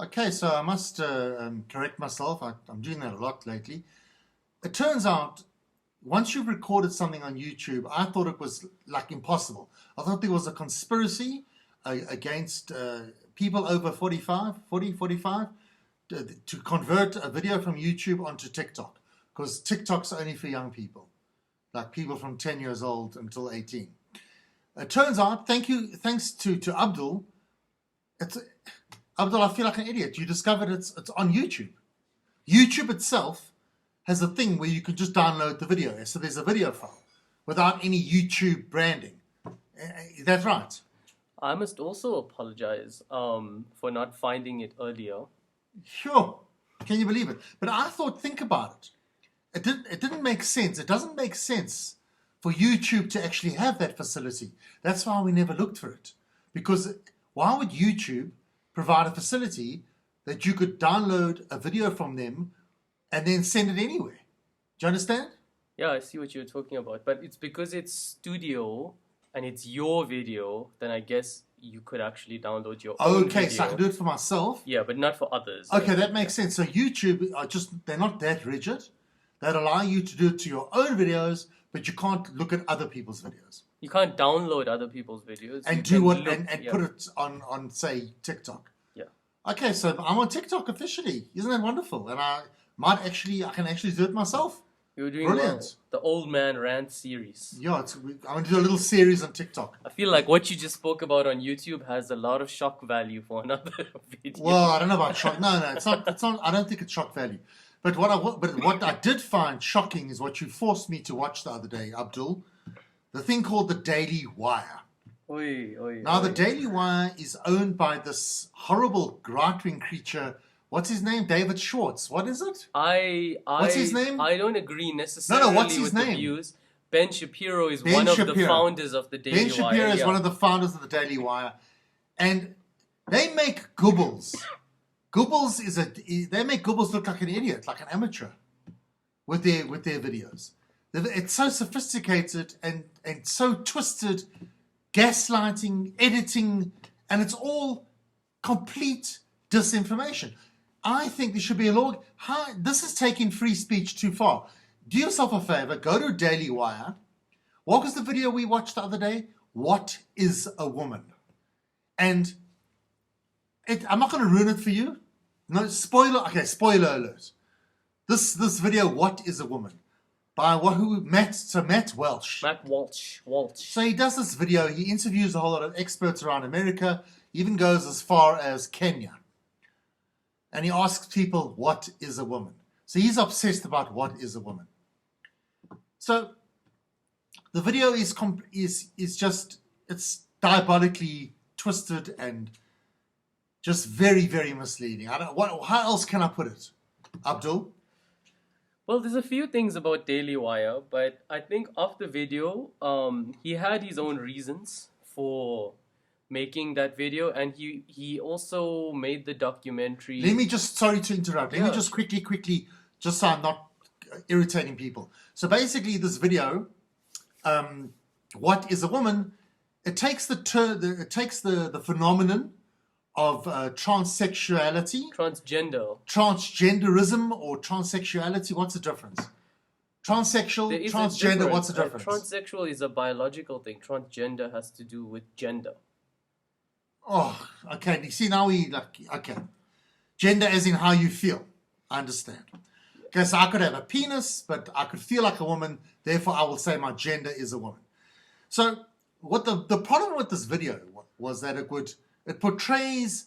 Okay, so I must correct myself. I'm doing that a lot lately. It turns out, once you've recorded something on YouTube, I thought it was like impossible. I thought there was a conspiracy against people over 45, to convert a video from YouTube onto TikTok, because TikTok's only for young people, like people from 10 years old until 18. It turns out, thanks to Abdul, Abdul, I feel like an idiot. You discovered it's on YouTube. YouTube itself has a thing where you can just download the video. So there's a video file without any YouTube branding. Is that right? I must also apologize for not finding it earlier. Sure. Can you believe it? But I thought, think about it. It didn't make sense. It doesn't make sense for YouTube to actually have that facility. That's why we never looked for it. Because why would YouTube provide a facility that you could download a video from them and then send it anywhere? Do you understand? Yeah, I see what you're talking about. But it's because it's studio and it's your video, then I guess you could actually download your own video. Okay, so I can do it for myself? Yeah, but not for others. Okay, that makes sense. So YouTube they're not that rigid. They'd allow you to do it to your own videos, but you can't look at other people's videos. You can't download other people's videos. And put it on, say, TikTok. Yeah. Okay, so I'm on TikTok officially. Isn't that wonderful? And I can actually do it myself. You're doing brilliant. The Old Man Rant series. Yeah, I'm going to do a little series on TikTok. I feel like what you just spoke about on YouTube has a lot of shock value for another video. Well, I don't know about shock. No, it's not. I don't think it's shock value. But what I did find shocking is what you forced me to watch the other day, Abdul. The thing called the Daily Wire. Now, the Daily Wire is owned by this horrible right-wing creature. What's his name? David Schwartz. What is it? What's his name? I don't agree necessarily what's his with name? the views. Ben Shapiro is one of the founders of the Daily Wire. Ben Shapiro is one of the founders of the Daily Wire. And they make Goebbels. They make Goebbels look like an idiot, like an amateur with their videos. It's so sophisticated and so twisted, gaslighting, editing, and it's all complete disinformation. I think there should be a law. This is taking free speech too far. Do yourself a favor, go to Daily Wire. What was the video we watched the other day? What is a woman? And I'm not going to ruin it for you. No, spoiler alert. This video, What is a Woman? By Matt Welch. Matt Walsh. So he does this video. He interviews a whole lot of experts around America, even goes as far as Kenya. And he asks people, what is a woman? So he's obsessed about what is a woman. So the video is just, it's diabolically twisted and just very, very misleading. How else can I put it? Abdul? Well, there's a few things about Daily Wire, but I think of the video, he had his own reasons for making that video, and he also made the documentary. Sorry to interrupt. Let me just quickly, just so I'm not irritating people. So basically, this video, What is a Woman? It takes the phenomenon of transsexuality, transgenderism, or transsexuality. What's the difference? Transgender. What's the difference? Transsexual is a biological thing. Transgender has to do with gender. Oh, okay. You see, now okay. Gender as in how you feel. I understand. Okay, so I could have a penis, but I could feel like a woman. Therefore, I will say my gender is a woman. So, what the problem with this video was that it portrays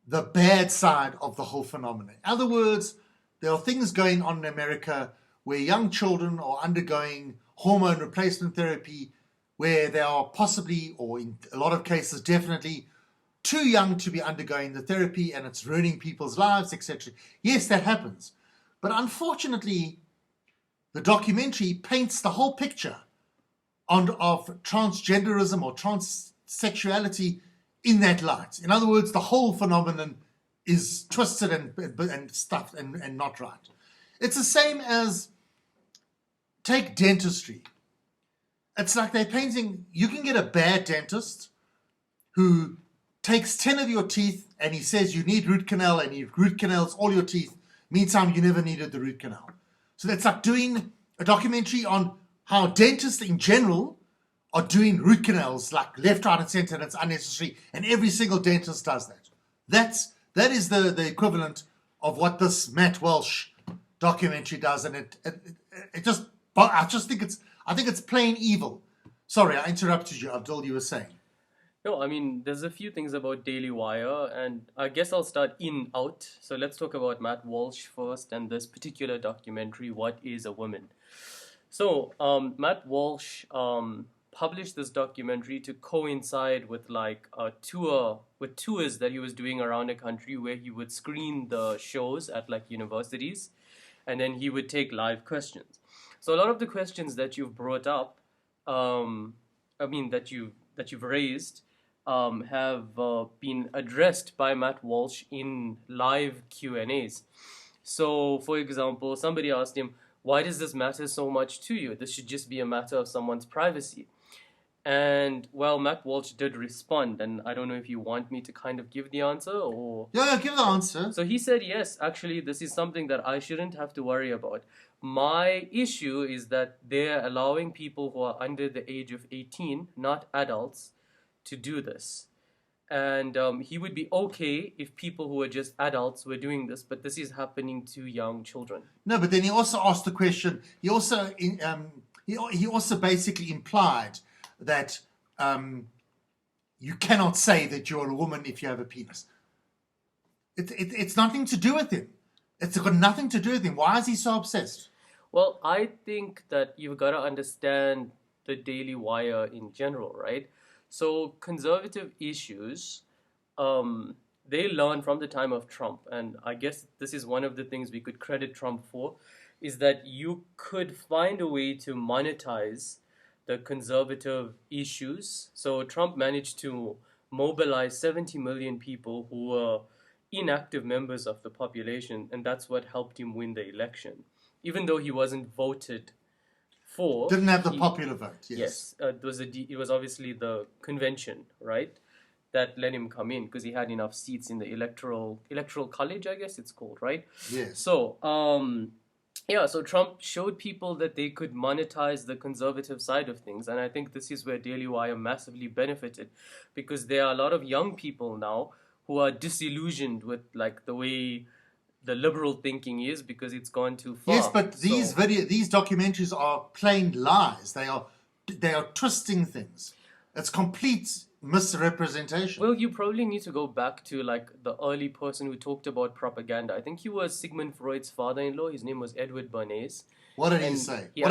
the bad side of the whole phenomenon. In other words, there are things going on in America where young children are undergoing hormone replacement therapy, where they are possibly, or in a lot of cases definitely, too young to be undergoing the therapy, and it's ruining people's lives, etc. Yes, that happens. But unfortunately, the documentary paints the whole picture of transgenderism or transsexuality in that light. In other words, the whole phenomenon is twisted and stuffed and not right. It's the same as, take dentistry. It's like they're painting, you can get a bad dentist who takes 10 of your teeth and he says you need root canal, and he root canals all your teeth. Meantime, you never needed the root canal. So that's like doing a documentary on how dentists in general are doing root canals like left, right, and center, and it's unnecessary, and every single dentist does that. That is the equivalent of what this Matt Walsh documentary does, and I think it's plain evil. Sorry, I interrupted you, Abdul. You were saying. No, I mean, there's a few things about Daily Wire, and I guess I'll start out. So let's talk about Matt Walsh first and this particular documentary, What is a Woman? So, Matt Walsh published this documentary to coincide with like a tours that he was doing around the country where he would screen the shows at like universities, and then he would take live questions. So a lot of the questions that you've brought up, that you've raised, have been addressed by Matt Walsh in live Q&As. So, for example, somebody asked him, why does this matter so much to you? This should just be a matter of someone's privacy. And, well, Matt Walsh did respond, and I don't know if you want me to kind of give the answer or... Yeah, give the answer. So he said, yes, actually, this is something that I shouldn't have to worry about. My issue is that they're allowing people who are under the age of 18, not adults, to do this. And he would be okay if people who are just adults were doing this, but this is happening to young children. No, but then he also asked the question, he also basically implied that you cannot say that you're a woman if you have a penis. It's nothing to do with him. It's got nothing to do with him. Why is he so obsessed? Well, I think that you've got to understand the Daily Wire in general, right? So conservative issues, they learned from the time of Trump, and I guess this is one of the things we could credit Trump for, is that you could find a way to monetize the conservative issues. So Trump managed to mobilize 70 million people who were inactive members of the population, and that's what helped him win the election. Even though he wasn't voted for. Didn't have the popular vote, yes. Yes, it was obviously the convention, right, that let him come in because he had enough seats in the electoral college, I guess it's called, right? Yes. So, so Trump showed people that they could monetize the conservative side of things, and I think this is where Daily Wire massively benefited, because there are a lot of young people now who are disillusioned with like the way the liberal thinking is, because it's gone too far. Yes, but these documentaries are plain lies. They are twisting things. It's complete misrepresentation. Well, you probably need to go back to like the early person who talked about propaganda. I think he was Sigmund Freud's father-in-law. His name was Edward Bernays. What did he say? He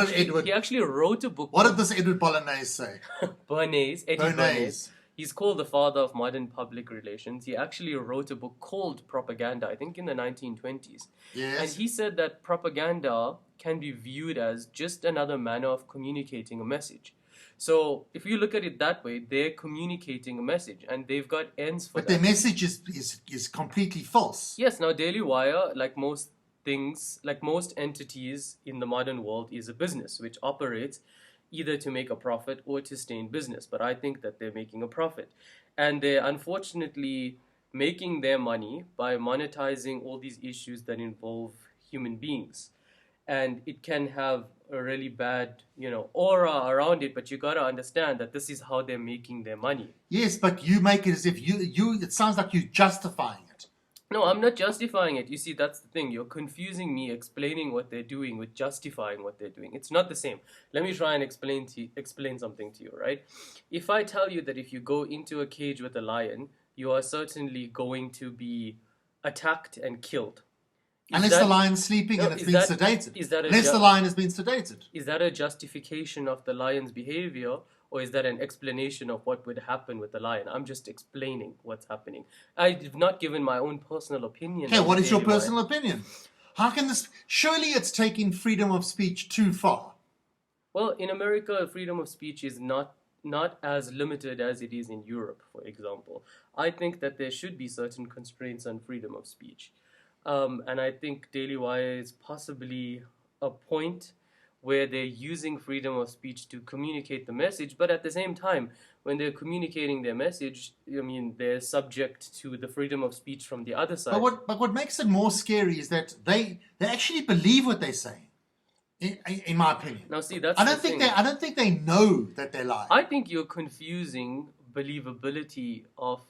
actually wrote a book. What did this Edward Bernays say? Bernays. He's called the father of modern public relations. He actually wrote a book called Propaganda, I think in the 1920s. Yes. And he said that propaganda can be viewed as just another manner of communicating a message. So if you look at it that way, they're communicating a message, and they've got ends for that. But their message is completely false. Yes, now Daily Wire, like most things, like most entities in the modern world, is a business which operates either to make a profit or to stay in business. But I think that they're making a profit. And they're unfortunately making their money by monetizing all these issues that involve human beings. And it can have a really bad, aura around it, but you got to understand that this is how they're making their money. Yes, but you make it as if it sounds like you're justifying it. No, I'm not justifying it. You see, that's the thing. You're confusing me explaining what they're doing with justifying what they're doing. It's not the same. Let me try and explain something to you, right? If I tell you that if you go into a cage with a lion, you are certainly going to be attacked and killed. Unless the lion's sleeping and it's been sedated. Unless the lion has been sedated. Is that a justification of the lion's behavior, or is that an explanation of what would happen with the lion? I'm just explaining what's happening. I've not given my own personal opinion. Okay, what is your personal opinion? How can this... Surely it's taking freedom of speech too far. Well, in America, freedom of speech is not as limited as it is in Europe, for example. I think that there should be certain constraints on freedom of speech. And I think Daily Wire is possibly a point where they're using freedom of speech to communicate the message, but at the same time, when they're communicating their message, I mean, they're subject to the freedom of speech from the other side. But what makes it more scary is that they actually believe what they say. In my opinion. Now, see, that's I don't think they know that they're lying. I think you're confusing believability of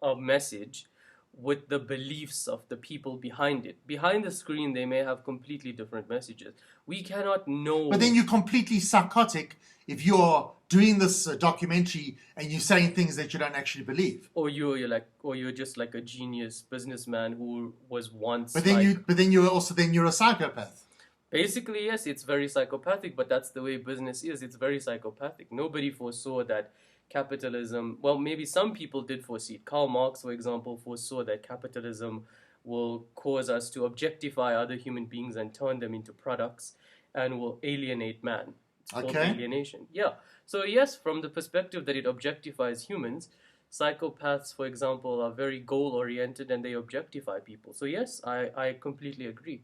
a message with the beliefs of the people behind it. Behind the screen, they may have completely different messages. We cannot know. But then you're completely psychotic if you're doing this documentary and you're saying things that you don't actually believe. Or you're just like a genius businessman who was once. But then you're a psychopath. Basically, yes, it's very psychopathic, but that's the way business is. It's very psychopathic. Nobody foresaw that capitalism, well, maybe some people did foresee it. Karl Marx, for example, foresaw that capitalism will cause us to objectify other human beings and turn them into products and will alienate man. It's called alienation. Yeah. So, yes, from the perspective that it objectifies humans, psychopaths, for example, are very goal-oriented and they objectify people. So, yes, I completely agree.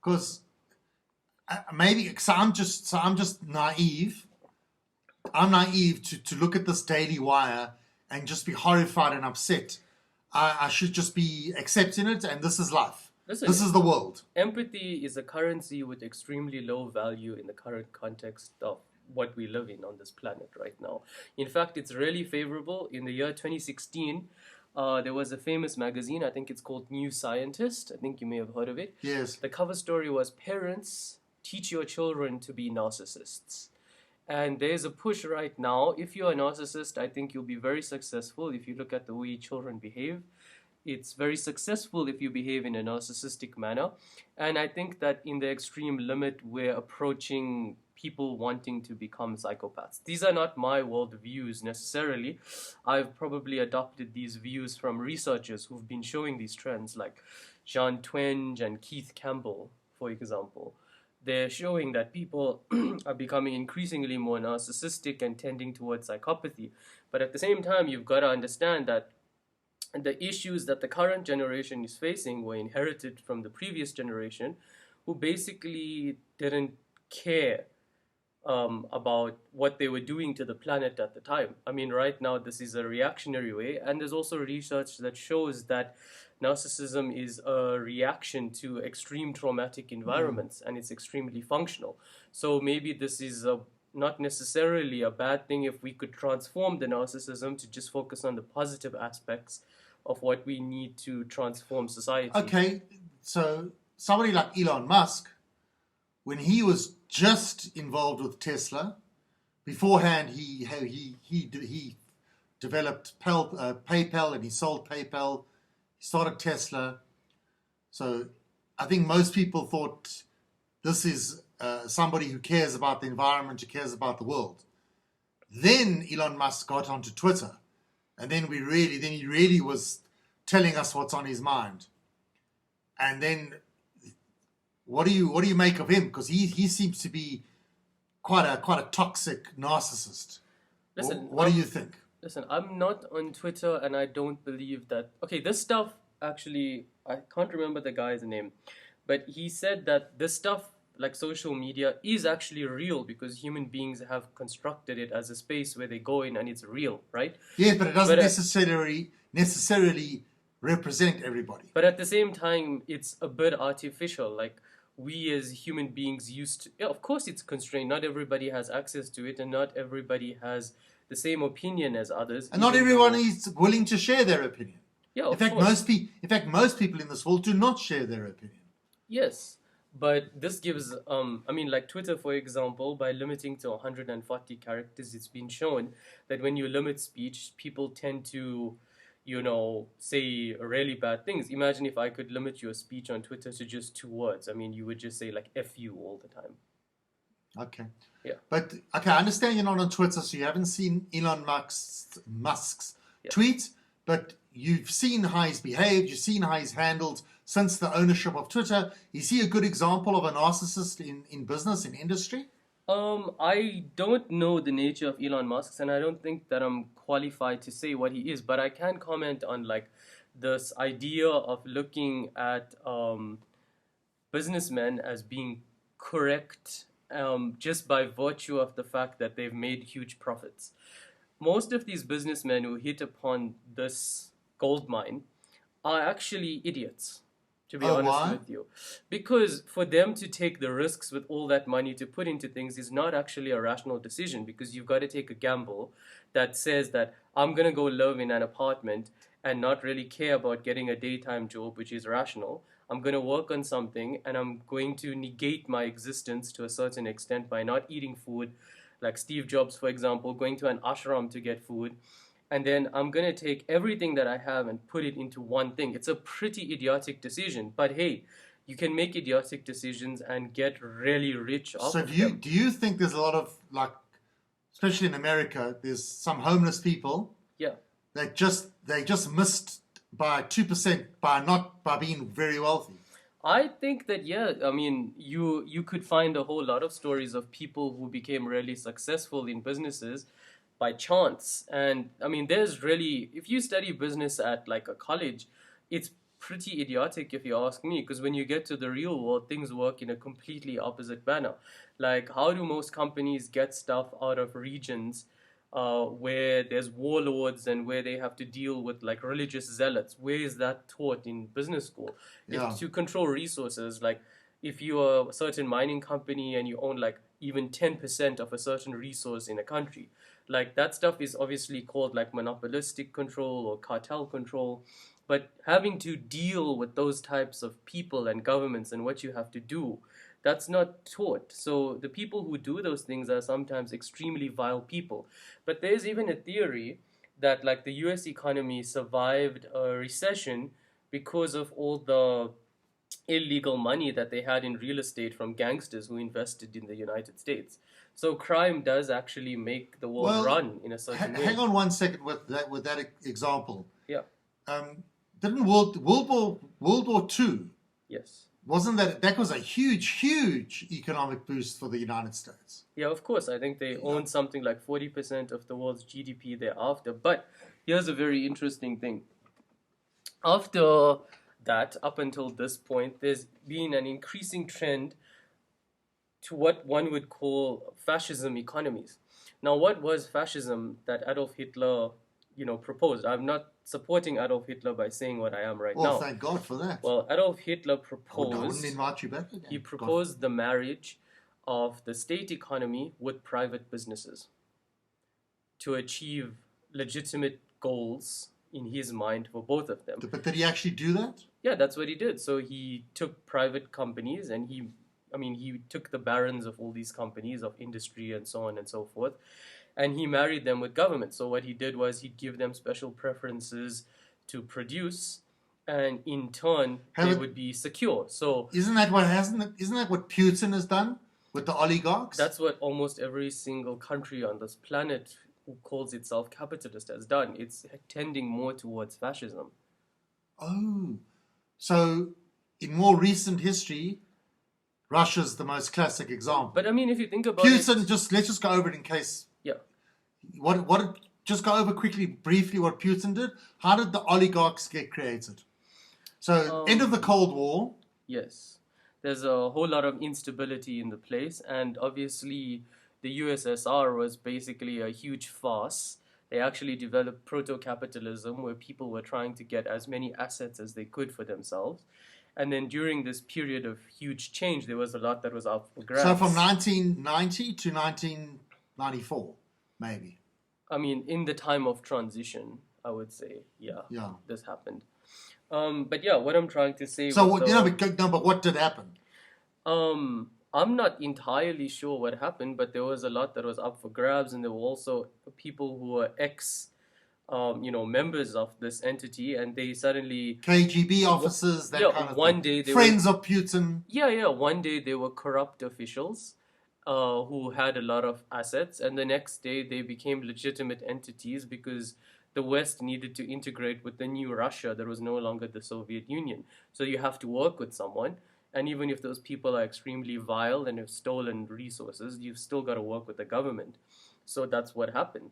Because I'm just naive. I'm naive to look at this Daily Wire and just be horrified and upset. I should just be accepting it, and this is life. Listen, this is the world. Empathy is a currency with extremely low value in the current context of what we live in on this planet right now. In fact, it's really favorable. In the year 2016, there was a famous magazine, I think it's called New Scientist. I think you may have heard of it. Yes. The cover story was, "Parents, teach your children to be narcissists." And there's a push right now. If you're a narcissist, I think you'll be very successful if you look at the way children behave. It's very successful if you behave in a narcissistic manner. And I think that in the extreme limit, we're approaching people wanting to become psychopaths. These are not my world views necessarily. I've probably adopted these views from researchers who've been showing these trends, like Jean Twenge and Keith Campbell, for example. They're showing that people are becoming increasingly more narcissistic and tending towards psychopathy. But at the same time, you've got to understand that the issues that the current generation is facing were inherited from the previous generation, who basically didn't care about what they were doing to the planet at the time. I mean, right now, this is a reactionary way, and there's also research that shows that narcissism is a reaction to extreme traumatic environments, and it's extremely functional. So maybe this is not necessarily a bad thing if we could transform the narcissism to just focus on the positive aspects of what we need to transform society. Okay, so somebody like Elon Musk, when he was just involved with Tesla, beforehand he developed PayPal, and he sold PayPal. He started Tesla. So I think most people thought this is somebody who cares about the environment, who cares about the world. Then Elon Musk got onto Twitter, and then he really was telling us what's on his mind. And then what do you make of him? Because he seems to be quite a toxic narcissist. Listen, what do you think? Listen, I'm not on Twitter, and I don't believe that. Okay, this stuff actually, I can't remember the guy's name, but he said that this stuff, like social media, is actually real because human beings have constructed it as a space where they go in and it's real, right? Yes, but it doesn't necessarily represent everybody. But at the same time, it's a bit artificial. Like, we as human beings used to, yeah, of course it's constrained. Not everybody has access to it, and not everybody has the same opinion as others. And not everyone is willing to share their opinion. Yeah, in fact, most people in this world do not share their opinion. Yes, but this gives, I mean, like Twitter, for example, by limiting to 140 characters, it's been shown that when you limit speech, people tend to, say really bad things. Imagine if I could limit your speech on Twitter to just 2 words. I mean, you would just say like F you all the time. Okay. Yeah. But, okay, I understand you're not on Twitter, so you haven't seen Elon Musk's tweet, but you've seen how he's behaved, you've seen how he's handled since the ownership of Twitter. Is he a good example of a narcissist in business, in industry? I don't know the nature of Elon Musk, and I don't think that I'm qualified to say what he is, but I can comment on like this idea of looking at businessmen as being correct just by virtue of the fact that they've made huge profits. Most of these businessmen who hit upon this gold mine are actually idiots, to be Oh, honest why? with you. Because for them to take the risks with all that money to put into things is not actually a rational decision, because you've got to take a gamble that says that I'm going to go live in an apartment and not really care about getting a daytime job, which is rational. I'm going to work on something and I'm going to negate my existence to a certain extent by not eating food, like Steve Jobs, for example, going to an ashram to get food. And then I'm going to take everything that I have and put it into one thing. It's a pretty idiotic decision. But hey, you can make idiotic decisions and get really rich off So of them. do you think there's a lot of, like, especially in America, there's some homeless people Yeah. that they just missed by 2% by being very wealthy? I think that, yeah, I mean, you could find a whole lot of stories of people who became really successful in businesses by chance. And I mean, there's really, if you study business at like a college, it's pretty idiotic if you ask me, because when you get to the real world, things work in a completely opposite manner. Like, how do most companies get stuff out of regions where there's warlords and where they have to deal with like religious zealots? Where is that taught in business school? Yeah. If to control resources, like if you are a certain mining company and you own like even 10% of a certain resource in a country, like that stuff is obviously called like monopolistic control or cartel control. But having to deal with those types of people and governments and what you have to do, that's not taught. So the people who do those things are sometimes extremely vile people. But there's even a theory that like the US economy survived a recession because of all the illegal money that they had in real estate from gangsters who invested in the United States. So crime does actually make the world Well, run in a certain way. hang on one second with that example. Yeah. Didn't World War Two, Yes. wasn't that was a huge economic boost for the United States? Yeah, of course. I think they own something like 40% of the world's GDP thereafter. But here's a very interesting thing. After that, up until this point, there's been an increasing trend to what one would call fascism economies. Now, what was fascism that Adolf Hitler, proposed? I'm not supporting Adolf Hitler by saying what I am right Well, now. thank God for that. Well, Adolf Hitler I wouldn't proposed, invite you back again. he proposed the marriage of the state economy with private businesses to achieve legitimate goals in his mind for both of them. But did he actually do that? Yeah, that's what he did. So he took private companies and he took the barons of all these companies of industry and so on and so forth, and he married them with government. So what he did was he'd give them special preferences to produce, and in turn they would be secure. So isn't that what Putin has done with the oligarchs? that's what almost every single country on this planet who calls itself capitalist has done. It's tending more towards fascism. Oh, so in more recent history, Russia's the most classic example. But I mean, if you think about Putin, it, let's just go over it in case. yeah. Just go over briefly what Putin did. How did the oligarchs get created? So, end of the Cold War. Yes. There's a whole lot of instability in the place, and obviously the USSR was basically a huge farce. They actually developed proto-capitalism where people were trying to get as many assets as they could for themselves. And then during this period of huge change, there was a lot that was up for grabs. So from 1990 to 1994, maybe. I mean, in the time of transition, I would say, yeah. This happened. But yeah, what I'm trying to say. So but what did happen? I'm not entirely sure what happened, but there was a lot that was up for grabs, and there were also people who were members of this entity, and they suddenly KGB officers, that kind of one thing. Day friends of Putin. Yeah. One day they were corrupt officials who had a lot of assets, and the next day they became legitimate entities because the West needed to integrate with the new Russia that was no longer the Soviet Union. So you have to work with someone, and even if those people are extremely vile and have stolen resources, you've still got to work with the government. So that's what happened.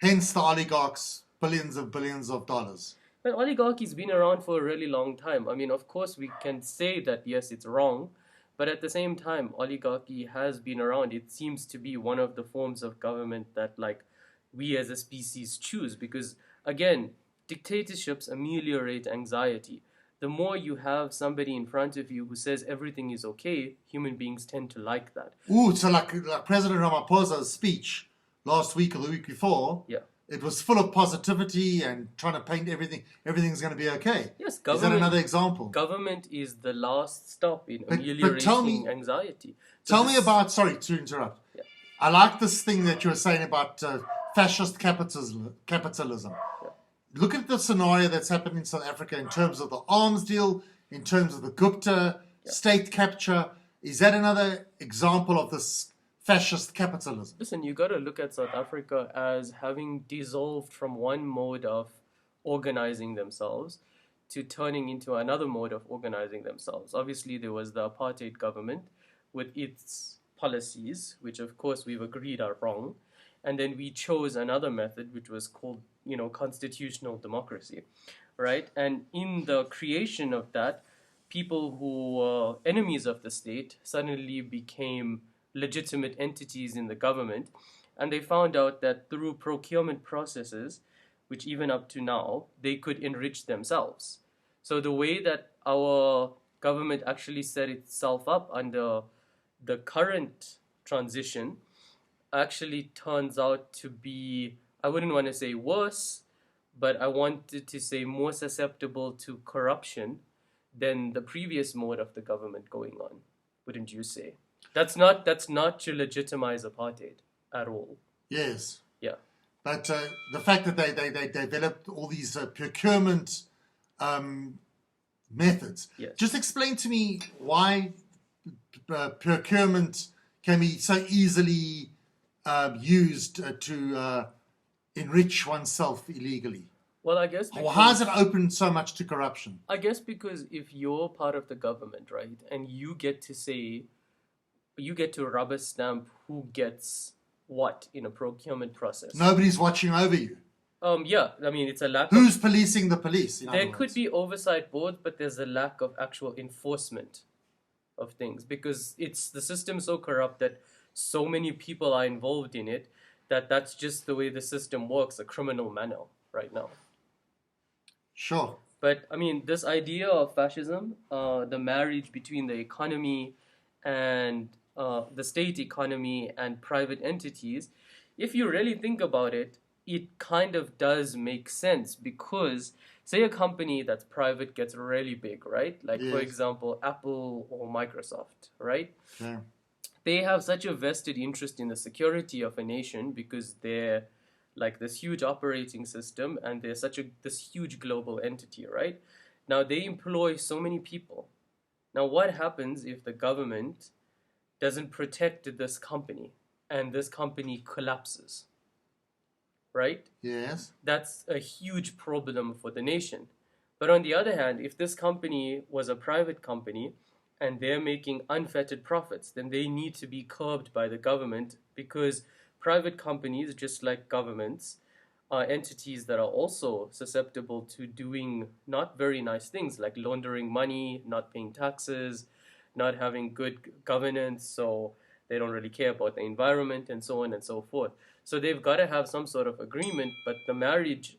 Hence the oligarchs, billions of dollars. But oligarchy's been around for a really long time. I mean, of course, we can say that, yes, it's wrong, But at the same time, oligarchy has been around. It seems to be one of the forms of government that, like, we as a species choose, because again, dictatorships ameliorate anxiety. The more you have somebody in front of you who says everything is okay, human beings tend to like that. Ooh, so like President Ramaphosa's speech last week or the week before, Yeah. it was full of positivity and trying to paint everything's going to be okay. Yes, Is that another example? Government is the last stop in But ameliorating tell me- anxiety. Tell me about, sorry to interrupt. Yeah. I like this thing that you were saying about fascist capitalism. Yeah. Look at the scenario that's happened in South Africa in terms of the arms deal, in terms of the Gupta state capture. Is that another example of this fascist capitalism? Listen, you got to look at South Africa as having dissolved from one mode of organizing themselves to turning into another mode of organizing themselves. Obviously, there was the apartheid government with its policies, which of course we've agreed are wrong. And then we chose another method, which was called, constitutional democracy, right? And in the creation of that, people who were enemies of the state suddenly became legitimate entities in the government, and they found out that through procurement processes, which even up to now, they could enrich themselves. So the way that our government actually set itself up under the current transition actually turns out to be, I wouldn't want to say worse, but I wanted to say more susceptible to corruption than the previous mode of the government going on, wouldn't you say? That's not to legitimize apartheid at all. Yes. Yeah. But the fact that they developed all these procurement methods. Yes. Just explain to me why procurement can be so easily used to enrich oneself illegally. Well, I guess How has it opened so much to corruption? I guess because if you're part of the government, right, and you get to rubber stamp who gets what in a procurement process. Nobody's watching over you. Yeah, I mean, it's a lack Who's policing the police? There could be oversight boards, but there's a lack of actual enforcement of things because the system's so corrupt that so many people are involved in it that that's just the way the system works, a criminal manner right now. Sure. But, I mean, this idea of fascism, the marriage between the economy and the state economy and private entities, if you really think about it, it kind of does make sense because, say a company that's private gets really big, right? Like, for example, Apple or Microsoft, right? Yeah. They have such a vested interest in the security of a nation because they're like this huge operating system and they're this huge global entity, right? Now, they employ so many people. Now, what happens if the government doesn't protect this company and this company collapses? Right? Yes. That's a huge problem for the nation. But on the other hand, if this company was a private company and they're making unfettered profits, then they need to be curbed by the government because private companies, just like governments, are entities that are also susceptible to doing not very nice things like laundering money, not paying taxes, not having good governance, so they don't really care about the environment and so on and so forth. So they've got to have some sort of agreement, but the marriage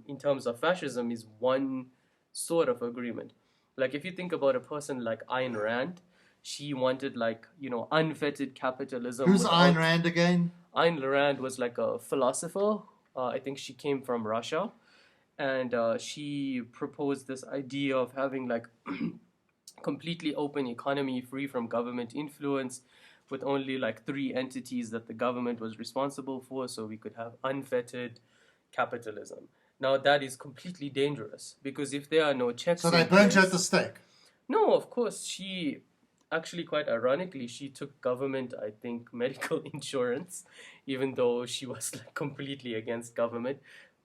in terms of fascism is one sort of agreement. Like if you think about a person like Ayn Rand, she wanted unfettered capitalism. Who's Ayn Rand again? Ayn Rand was like a philosopher. I think she came from Russia. And she proposed this idea of having like completely open economy free from government influence with only like 3 entities that the government was responsible for, so we could have unfettered capitalism. Now that is completely dangerous because if there are no checks, so they burnt her at the stake. No, of course she actually, quite ironically, she took government, I think, medical insurance, even though she was like completely against government.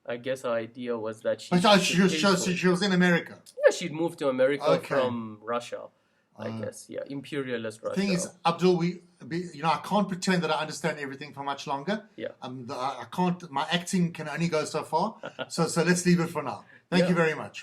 I guess her idea was that she was in America. Yeah, she'd moved to America from Russia. I guess, imperialist Russia. The thing is, Abdul, I can't pretend that I understand everything for much longer. Yeah. I can't. My acting can only go so far. so let's leave it for now. Thank you very much.